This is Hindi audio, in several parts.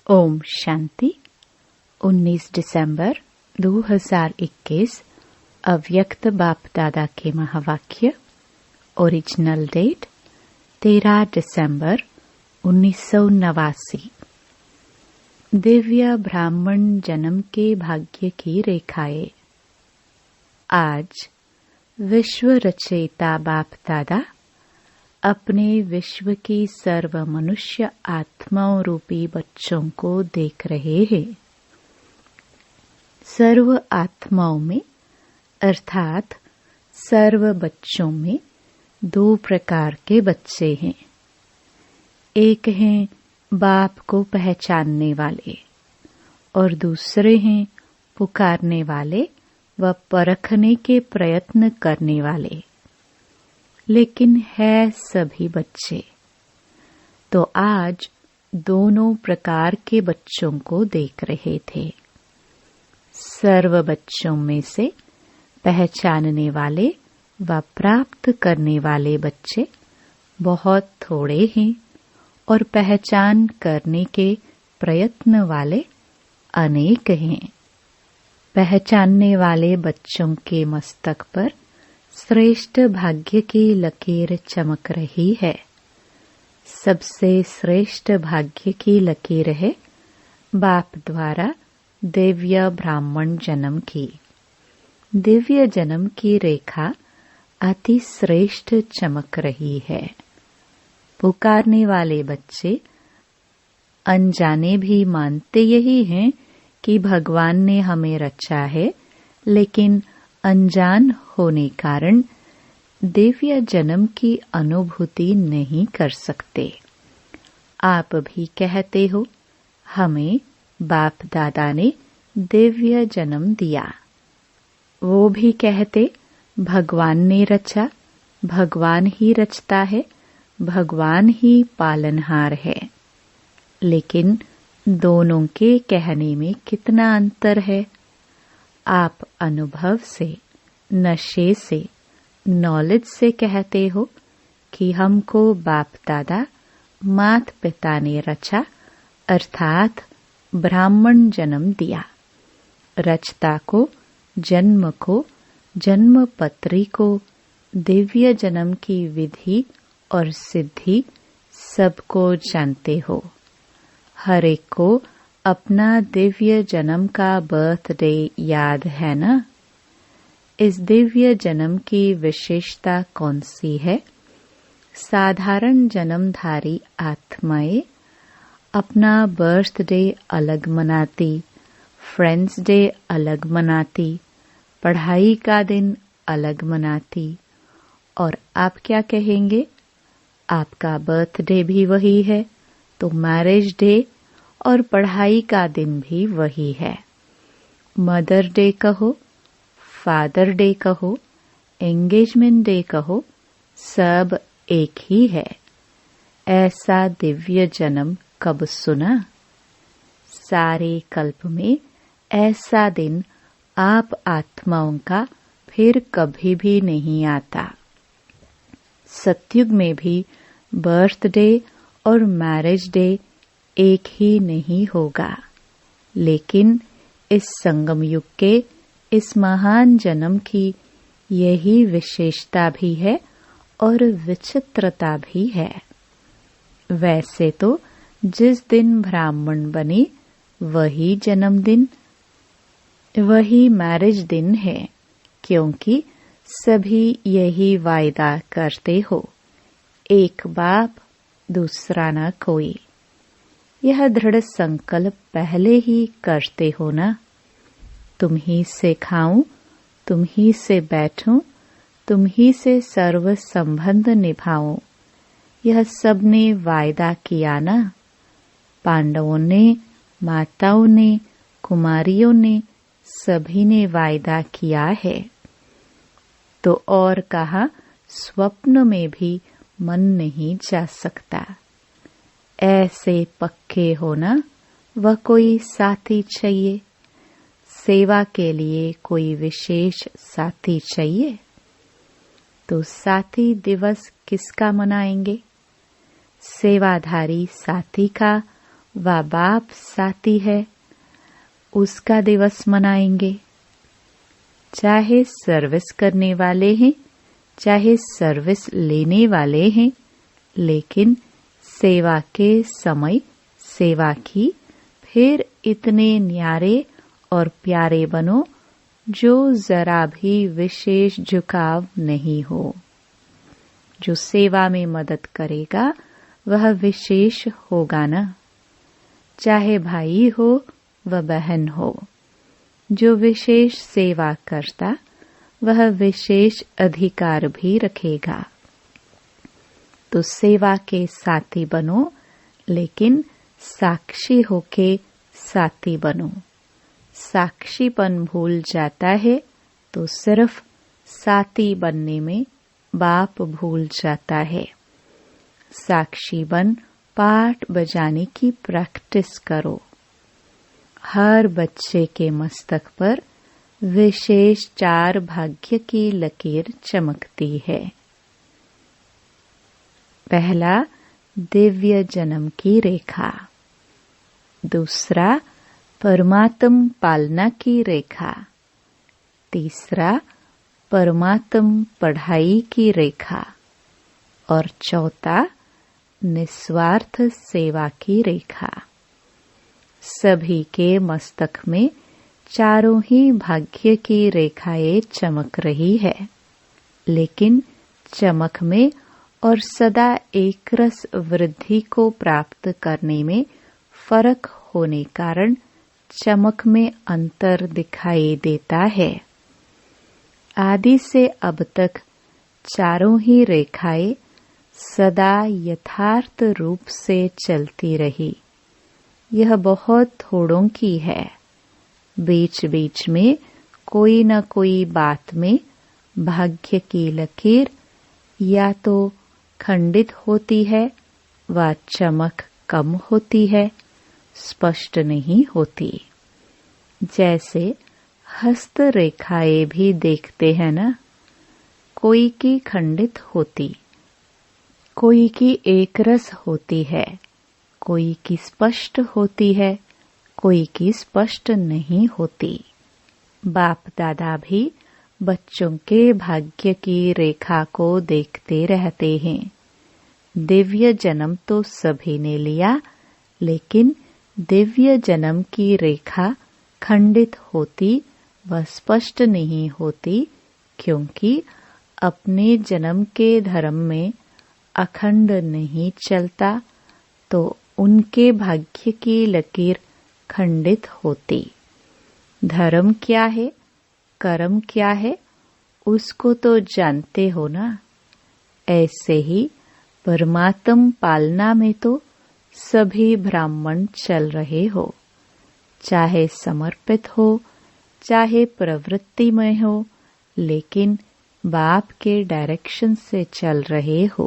ओम शांति। 19 दिसंबर 2021 अव्यक्त बाप दादा के महावाक्य। ओरिजिनल डेट 13 दिसंबर 1989। दिव्य ब्राह्मण जन्म के भाग्य की रेखाएं। आज विश्व रचयिता बाप दादा अपने विश्व की सर्व मनुष्य आत्माओं रूपी बच्चों को देख रहे हैं। सर्व आत्माओं में अर्थात सर्व बच्चों में दो प्रकार के बच्चे हैं। एक हैं बाप को पहचानने वाले और दूसरे हैं पुकारने वाले व परखने के प्रयत्न करने वाले, लेकिन है सभी बच्चे। तो आज दोनों प्रकार के बच्चों को देख रहे थे। सर्व बच्चों में से पहचानने वाले व प्राप्त करने वाले बच्चे बहुत थोड़े हैं और पहचान करने के प्रयत्न वाले अनेक हैं। पहचानने वाले बच्चों के मस्तक पर श्रेष्ठ भाग्य की लकीर चमक रही है। सबसे श्रेष्ठ भाग्य की लकीर है बाप द्वारा दिव्य ब्राह्मण जन्म की। दिव्य जन्म की रेखा अति श्रेष्ठ चमक रही है। पुकारने वाले बच्चे अनजाने भी मानते यही हैं कि भगवान ने हमें रचा है, लेकिन अनजान होने कारण दिव्य जन्म की अनुभूति नहीं कर सकते। आप भी कहते हो हमें बाप दादा ने दिव्य जन्म दिया। वो भी कहते भगवान ने रचा, भगवान ही रचता है, भगवान ही पालनहार है। लेकिन दोनों के कहने में कितना अंतर है। आप अनुभव से, नशे से, नॉलेज से कहते हो कि हमको बाप दादा मात पिता ने रचा अर्थात ब्राह्मण जन्म दिया। रचता को, जन्म को, जन्म पत्री को, दिव्य जन्म की विधि और सिद्धि सबको जानते हो। हर एक को अपना दिव्य जन्म का बर्थडे याद है ना। इस दिव्य जन्म की विशेषता कौन सी है? साधारण जन्मधारी आत्माएं अपना बर्थडे अलग मनाती, फ्रेंड्स डे अलग मनाती, पढ़ाई का दिन अलग मनाती। और आप क्या कहेंगे? आपका बर्थडे भी वही है, तो मैरिज डे और पढ़ाई का दिन भी वही है। मदर डे कहो, फादर डे कहो, एंगेजमेंट डे कहो, सब एक ही है। ऐसा दिव्य जन्म कब सुना? सारे कल्प में ऐसा दिन आप आत्माओं का फिर कभी भी नहीं आता। सतयुग में भी बर्थडे और मैरिज डे एक ही नहीं होगा, लेकिन इस संगम युग के इस महान जन्म की यही विशेषता भी है और विचित्रता भी है। वैसे तो जिस दिन ब्राह्मण बने वही जन्मदिन, वही मैरिज दिन है, क्योंकि सभी यही वायदा करते हो, एक बाप दूसरा न कोई। यह दृढ़ संकल्प पहले ही करते हो ना। तुम ही से खाऊं, तुम ही से बैठूं, तुम ही से सर्व संबंध निभाऊं, यह सबने वायदा किया ना। पांडवों ने, माताओं ने, कुमारियों ने, सभी ने वायदा किया है। तो और कहा स्वप्न में भी मन नहीं जा सकता। ऐसे पक्के हो ना, वह कोई साथी चाहिए। सेवा के लिए कोई विशेष साथी चाहिए। तो साथी दिवस किसका मनाएंगे? सेवाधारी साथी का व बाप साथी है, उसका दिवस मनाएंगे। चाहे सर्विस करने वाले हैं, चाहे सर्विस लेने वाले हैं, लेकिन सेवा के समय सेवा की, फिर इतने न्यारे और प्यारे बनो जो जरा भी विशेष झुकाव नहीं हो। जो सेवा में मदद करेगा वह विशेष होगा ना, चाहे भाई हो व बहन हो। जो विशेष सेवा करता वह विशेष अधिकार भी रखेगा। तो सेवा के साथी बनो, लेकिन साक्षी होके साथी बनो। साक्षीपन भूल जाता है तो सिर्फ साथी बनने में बाप भूल जाता है। साक्षी बन पाठ बजाने की प्रैक्टिस करो। हर बच्चे के मस्तक पर विशेष 4 भाग्य की लकीर चमकती है। पहला, दिव्य जन्म की रेखा। दूसरा, परमात्म पालना की रेखा। तीसरा, परमात्म पढ़ाई की रेखा। और चौथा, निस्वार्थ सेवा की रेखा। सभी के मस्तक में चारों ही भाग्य की रेखाएं चमक रही है, लेकिन चमक में और सदा एक रस वृद्धि को प्राप्त करने में फर्क होने कारण चमक में अंतर दिखाई देता है। आदि से अब तक चारों ही रेखाएं सदा यथार्थ रूप से चलती रही। यह बहुत थोड़ों की है। बीच बीच में कोई न कोई बात में भाग्य की लकीर या तो खंडित होती है व चमक कम होती है, स्पष्ट नहीं होती। जैसे हस्त रेखाएं भी देखते हैं ना, कोई की खंडित होती, कोई की एक रस होती है, कोई की स्पष्ट होती है, कोई की स्पष्ट नहीं होती। बाप दादा भी बच्चों के भाग्य की रेखा को देखते रहते हैं। दिव्य जन्म तो सभी ने लिया, लेकिन दिव्य जन्म की रेखा खंडित होती व स्पष्ट नहीं होती, क्योंकि अपने जन्म के धर्म में अखंड नहीं चलता, तो उनके भाग्य की लकीर खंडित होती। धर्म क्या है, कर्म क्या है, उसको तो जानते हो ना। ऐसे ही परमात्म पालना में तो सभी ब्राह्मण चल रहे हो, चाहे समर्पित हो चाहे प्रवृत्ति में हो, लेकिन बाप के डायरेक्शन से चल रहे हो।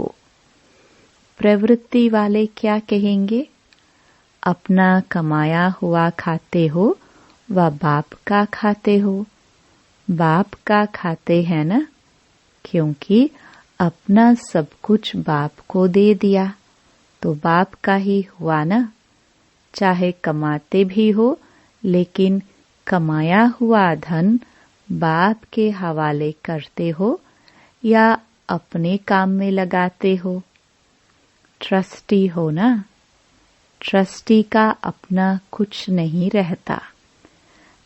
प्रवृत्ति वाले क्या कहेंगे? अपना कमाया हुआ खाते हो व बाप का खाते हो। बाप का खाते हैं ना, क्योंकि अपना सब कुछ बाप को दे दिया, तो बाप का ही हुआ ना। चाहे कमाते भी हो, लेकिन कमाया हुआ धन बाप के हवाले करते हो या अपने काम में लगाते हो। ट्रस्टी हो ना। ट्रस्टी का अपना कुछ नहीं रहता।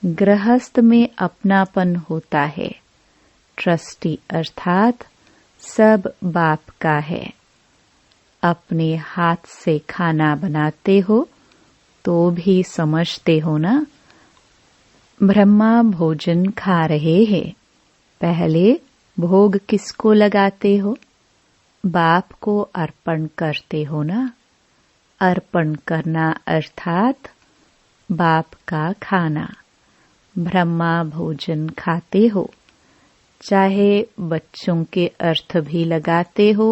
गृहस्थ में अपनापन होता है। ट्रस्टी अर्थात सब बाप का है। अपने हाथ से खाना बनाते हो तो भी समझते हो ना, ब्रह्मा भोजन खा रहे हैं। पहले भोग किसको लगाते हो? बाप को अर्पण करते हो ना। अर्पण करना अर्थात बाप का खाना। ब्रह्मा भोजन खाते हो, चाहे बच्चों के अर्थ भी लगाते हो,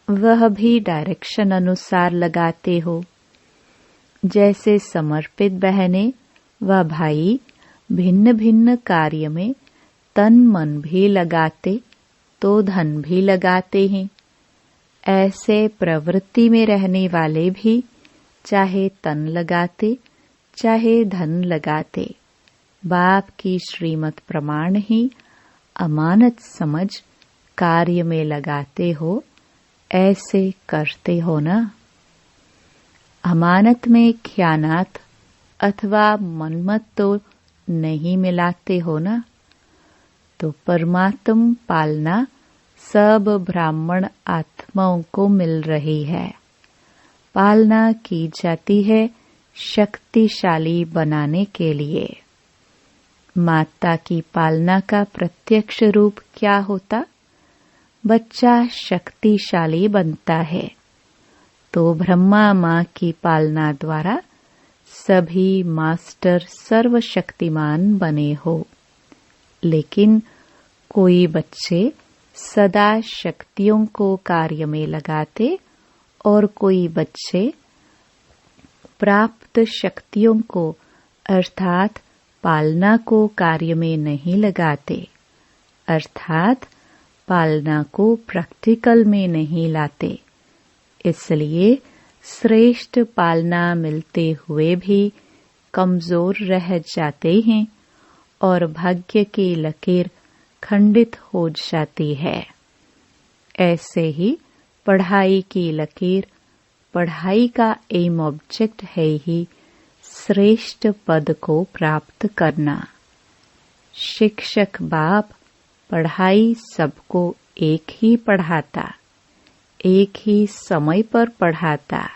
वह भी डायरेक्शन अनुसार लगाते हो। जैसे समर्पित बहनें व भाई भिन्न भिन्न कार्य में तन मन भी लगाते तो धन भी लगाते हैं। ऐसे प्रवृत्ति में रहने वाले भी चाहे तन लगाते चाहे धन लगाते, बाप की श्रीमत प्रमाण ही अमानत समझ कार्य में लगाते हो, ऐसे करते हो ना। अमानत में ख्यानात अथवा मनमत तो नहीं मिलाते हो ना। तो परमात्म पालना सब ब्राह्मण आत्माओं को मिल रही है। पालना की जाती है शक्तिशाली बनाने के लिए। माता की पालना का प्रत्यक्ष रूप क्या होता? बच्चा शक्तिशाली बनता है। तो ब्रह्मा माँ की पालना द्वारा सभी मास्टर सर्वशक्तिमान बने हो। लेकिन कोई बच्चे सदा शक्तियों को कार्य में लगाते और कोई बच्चे प्राप्त शक्तियों को अर्थात पालना को कार्य में नहीं लगाते, अर्थात पालना को प्रैक्टिकल में नहीं लाते। इसलिए श्रेष्ठ पालना मिलते हुए भी कमजोर रह जाते हैं और भाग्य की लकीर खंडित हो जाती है। ऐसे ही पढ़ाई की लकीर, पढ़ाई का एम ऑब्जेक्ट है ही श्रेष्ठ पद को प्राप्त करना। शिक्षक बाप पढ़ाई सबको एक ही पढ़ाता, एक ही समय पर पढ़ाता,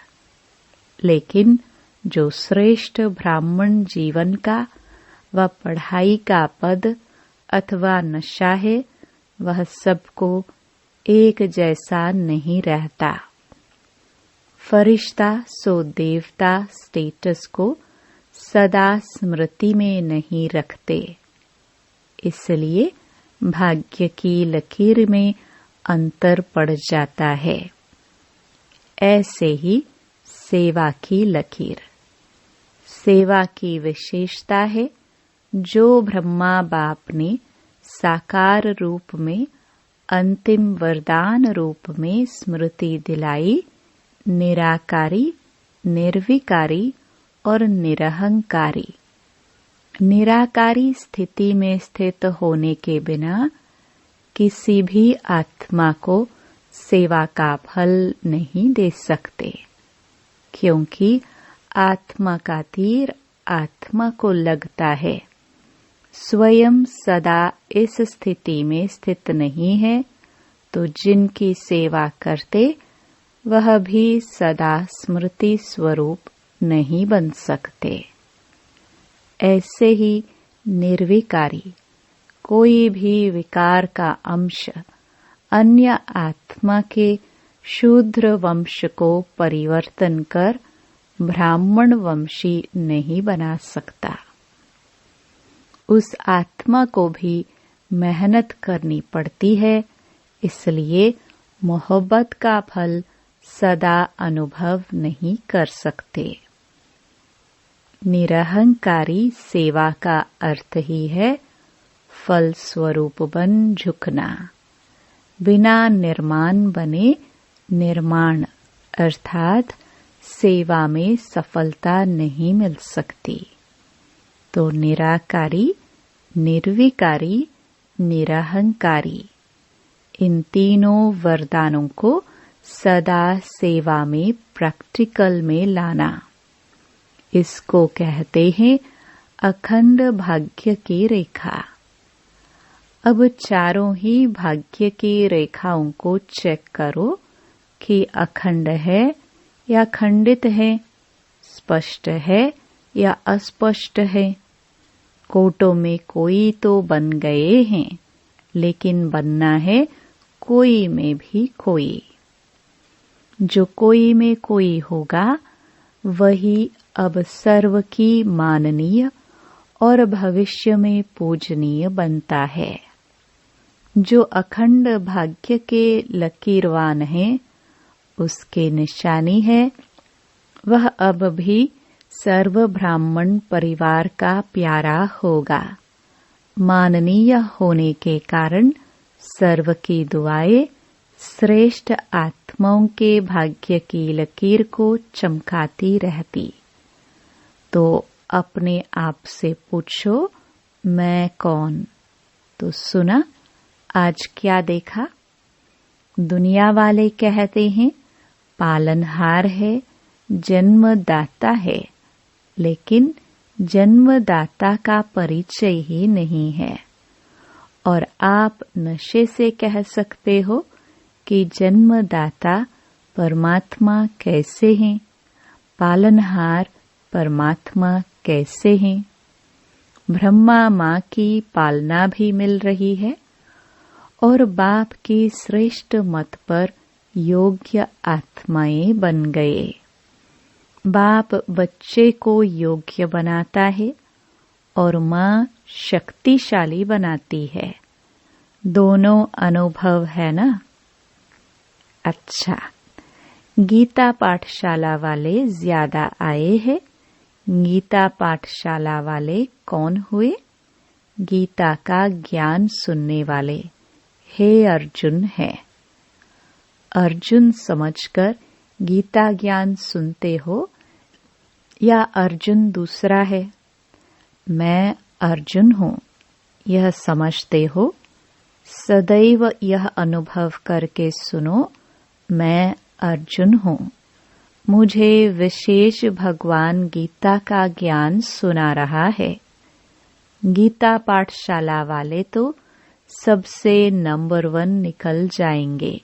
लेकिन जो श्रेष्ठ ब्राह्मण जीवन का व पढ़ाई का पद अथवा नशा है, वह सबको एक जैसा नहीं रहता। फरिश्ता सो देवता स्टेटस को सदा स्मृति में नहीं रखते, इसलिए भाग्य की लकीर में अंतर पड़ जाता है। ऐसे ही सेवा की लकीर, सेवा की विशेषता है जो ब्रह्मा बाप ने साकार रूप में अंतिम वरदान रूप में स्मृति दिलाई। निराकारी, निर्विकारी और निरहंकारी। निराकारी स्थिति में स्थित होने के बिना किसी भी आत्मा को सेवा का फल नहीं दे सकते, क्योंकि आत्मा का तीर आत्मा को लगता है। स्वयं सदा इस स्थिति में स्थित नहीं है, तो जिनकी सेवा करते वह भी सदा स्मृति स्वरूप नहीं बन सकते। ऐसे ही निर्विकारी, कोई भी विकार का अंश अन्य आत्मा के शूद्र वंश को परिवर्तन कर ब्राह्मण वंशी नहीं बना सकता। उस आत्मा को भी मेहनत करनी पड़ती है, इसलिए मोहब्बत का फल सदा अनुभव नहीं कर सकते। निरहंकारी सेवा का अर्थ ही है फल स्वरूप बन झुकना। बिना निर्माण बने निर्माण, अर्थात सेवा में सफलता नहीं मिल सकती। तो निराकारी, निर्विकारी, निरहंकारी, इन तीनों वरदानों को सदा सेवा में प्रैक्टिकल में लाना, इसको कहते हैं अखंड भाग्य की रेखा। अब चारों ही भाग्य की रेखाओं को चेक करो कि अखंड है या खंडित है, स्पष्ट है या अस्पष्ट है। कोटों में कोई तो बन गए हैं, लेकिन बनना है कोई में भी कोई। जो कोई में कोई होगा वही अब सर्व की माननीय और भविष्य में पूजनीय बनता है। जो अखंड भाग्य के लकीरवान है, उसके निशानी है वह अब भी सर्व ब्राह्मण परिवार का प्यारा होगा। माननीय होने के कारण सर्व की दुआएं श्रेष्ठ आत्माओं के भाग्य की लकीर को चमकाती रहती। तो अपने आप से पूछो, मैं कौन? तो सुना आज क्या देखा? दुनिया वाले कहते हैं पालनहार है, जन्मदाता है, लेकिन जन्मदाता का परिचय ही नहीं है। और आप नशे से कह सकते हो कि जन्मदाता परमात्मा कैसे हैं, पालनहार परमात्मा कैसे हैं। ब्रह्मा माँ की पालना भी मिल रही है और बाप की श्रेष्ठ मत पर योग्य आत्माएं बन गए। बाप बच्चे को योग्य बनाता है और माँ शक्तिशाली बनाती है। दोनों अनुभव है ना? अच्छा, गीता पाठशाला वाले ज्यादा आए हैं। गीता पाठशाला वाले कौन हुए? गीता का ज्ञान सुनने वाले हे अर्जुन है। अर्जुन समझकर गीता ज्ञान सुनते हो या अर्जुन दूसरा है? मैं अर्जुन हूँ, यह समझते हो? सदैव यह अनुभव करके सुनो, मैं अर्जुन हूँ। मुझे विशेष भगवान गीता का ज्ञान सुना रहा है। गीता पाठशाला वाले तो सबसे नंबर 1 निकल जाएंगे।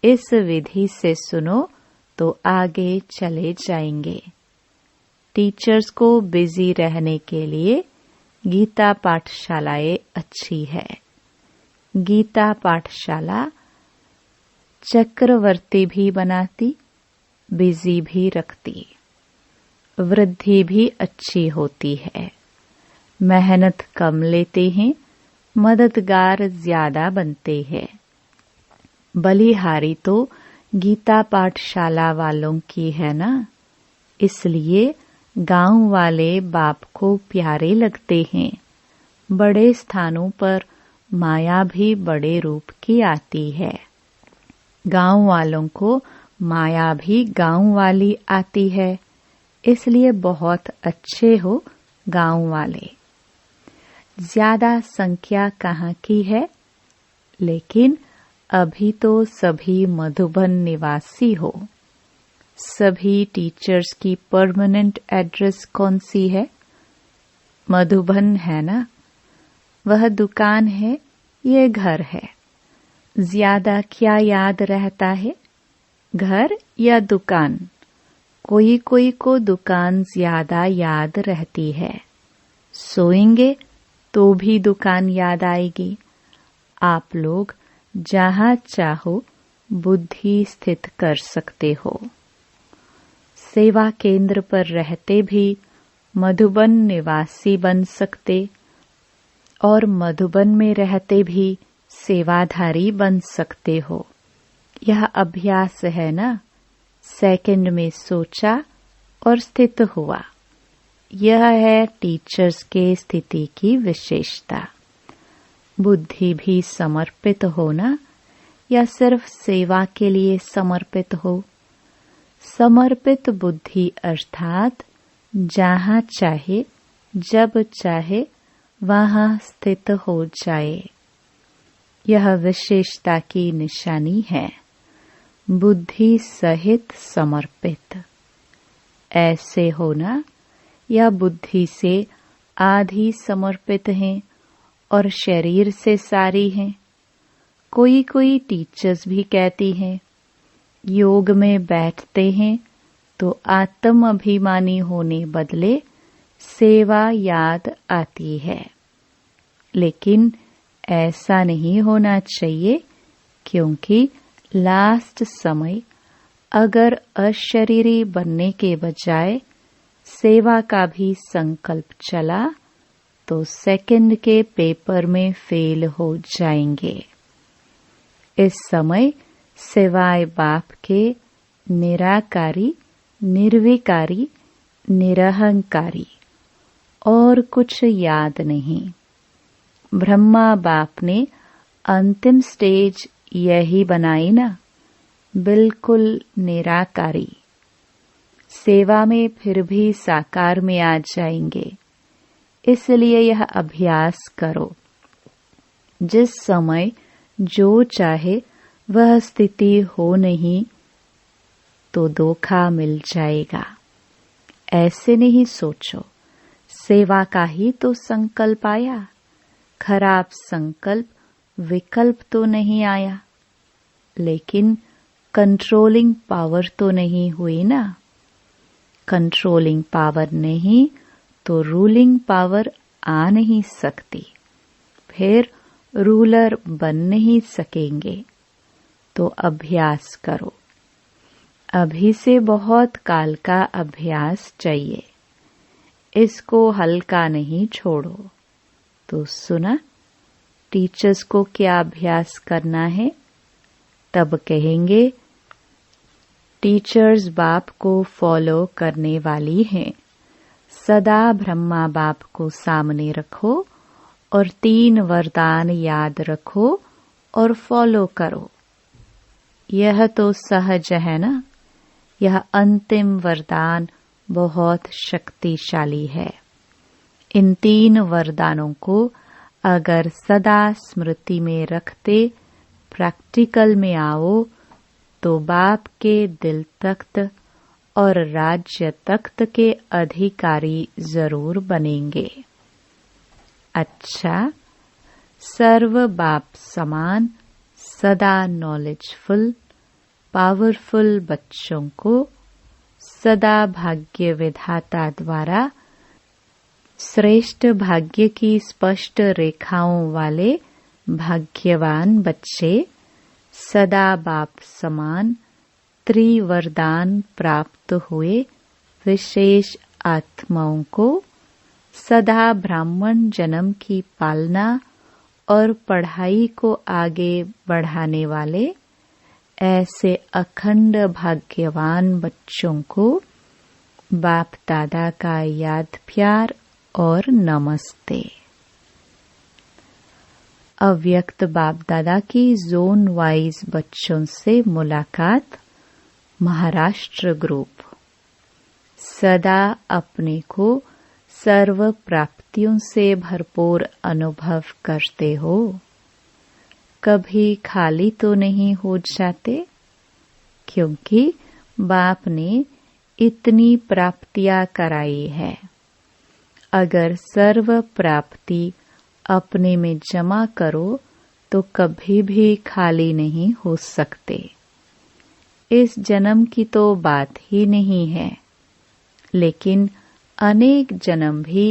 इस विधि से सुनो तो आगे चले जाएंगे। टीचर्स को बिजी रहने के लिए गीता पाठशालाएं अच्छी है। गीता पाठशाला चक्रवर्ती भी बनाती, बिजी भी रखती, वृद्धि भी अच्छी होती है। मेहनत कम लेते हैं, मददगार ज्यादा बनते हैं। बलिहारी तो गीता पाठशाला वालों की है ना, इसलिए गांव वाले बाप को प्यारे लगते हैं। बड़े स्थानों पर माया भी बड़े रूप की आती है। गांव वालों को माया भी गांव वाली आती है, इसलिए बहुत अच्छे हो गांव वाले। ज्यादा संख्या कहाँ की है? लेकिन अभी तो सभी मधुबन निवासी हो। सभी टीचर्स की परमानेंट एड्रेस कौन सी है? मधुबन है ना? वह दुकान है, ये घर है। ज्यादा क्या याद रहता है, घर या दुकान? कोई कोई को दुकान ज्यादा याद रहती है। सोएंगे तो भी दुकान याद आएगी। आप लोग जहाँ चाहो बुद्धि स्थित कर सकते हो। सेवा केंद्र पर रहते भी मधुबन निवासी बन सकते और मधुबन में रहते भी सेवाधारी बन सकते हो। यह अभ्यास है ना? सेकंड में सोचा और स्थित हुआ। यह है टीचर्स के स्थिति की विशेषता। बुद्धि भी समर्पित हो ना, या सिर्फ सेवा के लिए समर्पित हो? समर्पित बुद्धि अर्थात जहाँ चाहे जब चाहे वहाँ स्थित हो जाए। यह विशेषता की निशानी है। बुद्धि सहित समर्पित। ऐसे होना या बुद्धि से आधी समर्पित हैं और शरीर से सारी हैं। कोई कोई टीचर्स भी कहती हैं योग में बैठते हैं तो आत्म अभिमानी होने बदले सेवा याद आती है। लेकिन ऐसा नहीं होना चाहिए, क्योंकि लास्ट समय अगर अशरीरी बनने के बजाय सेवा का भी संकल्प चला तो सेकंड के पेपर में फेल हो जाएंगे। इस समय सिवाय बाप के निराकारी, निर्विकारी, निरहंकारी और कुछ याद नहीं। ब्रह्मा बाप ने अंतिम स्टेज यही बनाई ना, बिल्कुल निराकारी। सेवा में फिर भी साकार में आ जाएंगे, इसलिए यह अभ्यास करो। जिस समय जो चाहे वह स्थिति हो नहीं तो धोखा मिल जाएगा। ऐसे नहीं सोचो, सेवा का ही तो संकल्प आया, खराब संकल्प विकल्प तो नहीं आया। लेकिन कंट्रोलिंग पावर तो नहीं हुई ना। कंट्रोलिंग पावर नहीं तो रूलिंग पावर आ नहीं सकती, फिर रूलर बन नहीं सकेंगे। तो अभ्यास करो। अभी से बहुत काल का अभ्यास चाहिए, इसको हल्का नहीं छोड़ो। तो सुना, टीचर्स को क्या अभ्यास करना है? तब कहेंगे टीचर्स बाप को फॉलो करने वाली हैं। सदा ब्रह्मा बाप को सामने रखो और 3 वरदान याद रखो और फॉलो करो। यह तो सहज है ना। यह अंतिम वरदान बहुत शक्तिशाली है। इन 3 वरदानों को अगर सदा स्मृति में रखते प्रैक्टिकल में आओ तो बाप के दिल तख्त और राज्य तख्त के अधिकारी जरूर बनेंगे। अच्छा, सर्व बाप समान सदा नॉलेजफुल पावरफुल बच्चों को सदा भाग्य विधाता द्वारा श्रेष्ठ भाग्य की स्पष्ट रेखाओं वाले भाग्यवान बच्चे सदा बाप समान त्रिवरदान प्राप्त हुए विशेष आत्माओं को सदा ब्राह्मण जन्म की पालना और पढ़ाई को आगे बढ़ाने वाले ऐसे अखंड भाग्यवान बच्चों को बाप दादा का याद प्यार और नमस्ते। अव्यक्त बाप दादा की जोन वाइज बच्चों से मुलाकात। महाराष्ट्र ग्रुप। सदा अपने को सर्व प्राप्तियों से भरपूर अनुभव करते हो, कभी खाली तो नहीं हो जाते, क्योंकि बाप ने इतनी प्राप्तियां कराई है। अगर सर्व प्राप्ति अपने में जमा करो तो कभी भी खाली नहीं हो सकते। इस जन्म की तो बात ही नहीं है, लेकिन अनेक जन्म भी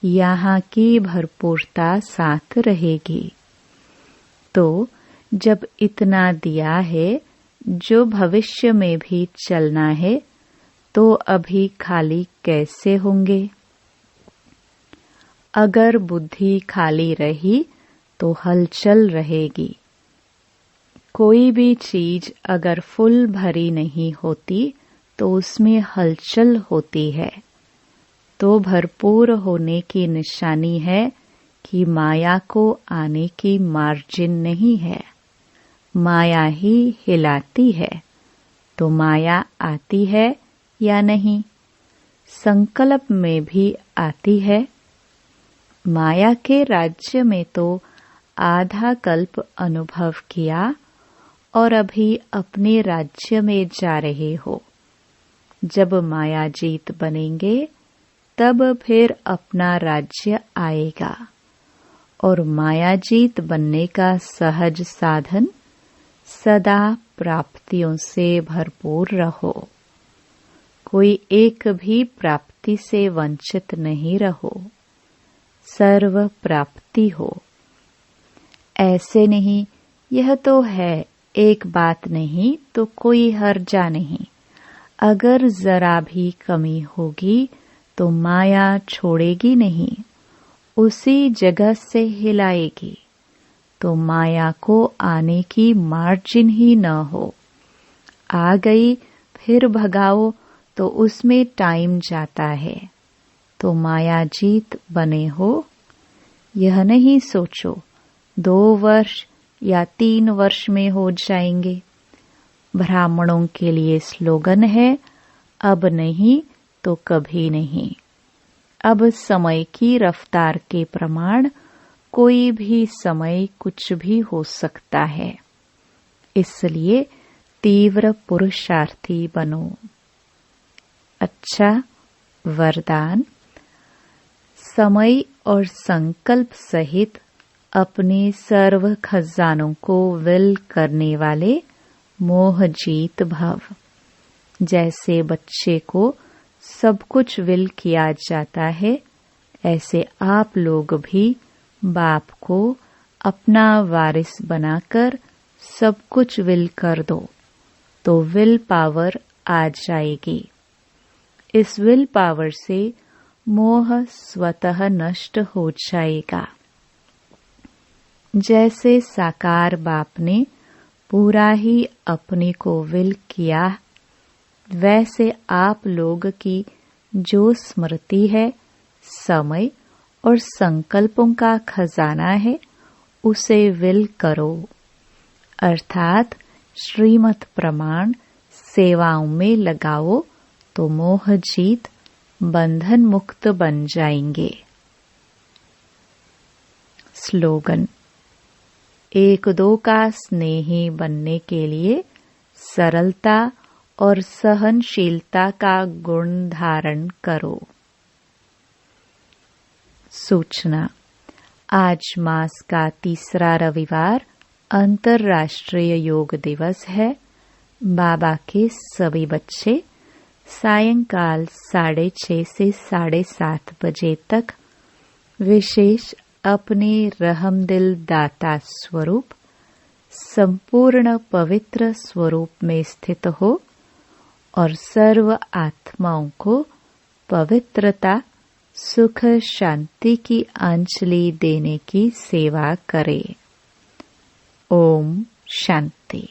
यहाँ की भरपूरता साथ रहेगी। तो जब इतना दिया है जो भविष्य में भी चलना है, तो अभी खाली कैसे होंगे? अगर बुद्धि खाली रही तो हलचल रहेगी। कोई भी चीज अगर फुल भरी नहीं होती तो उसमें हलचल होती है। तो भरपूर होने की निशानी है कि माया को आने की मार्जिन नहीं है। माया ही हिलाती है। तो माया आती है या नहीं? संकल्प में भी आती है। माया के राज्य में तो आधा कल्प अनुभव किया और अभी अपने राज्य में जा रहे हो। जब माया जीत बनेंगे तब फिर अपना राज्य आएगा। और माया जीत बनने का सहज साधन सदा प्राप्तियों से भरपूर रहो। कोई एक भी प्राप्ति से वंचित नहीं रहो। सर्व प्राप्ति हो। ऐसे नहीं, यह तो है, एक बात नहीं तो कोई हर्जा नहीं। अगर जरा भी कमी होगी तो माया छोड़ेगी नहीं, उसी जगह से हिलाएगी। तो माया को आने की मार्जिन ही न हो। आ गई फिर भगाओ तो उसमें टाइम जाता है। तो माया जीत बने हो। यह नहीं सोचो 2 वर्ष या 3 वर्ष में हो जाएंगे। ब्राह्मणों के लिए स्लोगन है, अब नहीं तो कभी नहीं। अब समय की रफ्तार के प्रमाण कोई भी समय कुछ भी हो सकता है, इसलिए तीव्र पुरुषार्थी बनो। अच्छा वरदान, समय और संकल्प सहित अपने सर्व खजानों को विल करने वाले मोह जीत भव। जैसे बच्चे को सब कुछ विल किया जाता है, ऐसे आप लोग भी बाप को अपना वारिस बनाकर सब कुछ विल कर दो, तो विल पावर आ जाएगी। इस विल पावर से मोह स्वतः नष्ट हो जाएगा। जैसे साकार बाप ने पूरा ही अपने को विल किया, वैसे आप लोग की जो स्मृति है, समय और संकल्पों का खजाना है, उसे विल करो, अर्थात श्रीमत प्रमाण सेवाओं में लगाओ, तो मोह जीत बंधन मुक्त बन जाएंगे। स्लोगन, एक दो का स्नेही बनने के लिए सरलता और सहनशीलता का गुण धारण करो। सूचना, आज मास का तीसरा रविवार अंतर्राष्ट्रीय योग दिवस है। बाबा के सभी बच्चे सायंकाल 6:30 से 7:30 बजे तक विशेष अपने रहमदिल दाता स्वरूप संपूर्ण पवित्र स्वरूप में स्थित हो और सर्व आत्माओं को पवित्रता, सुख, शांति की अंजलि देने की सेवा करे। ओम शांति।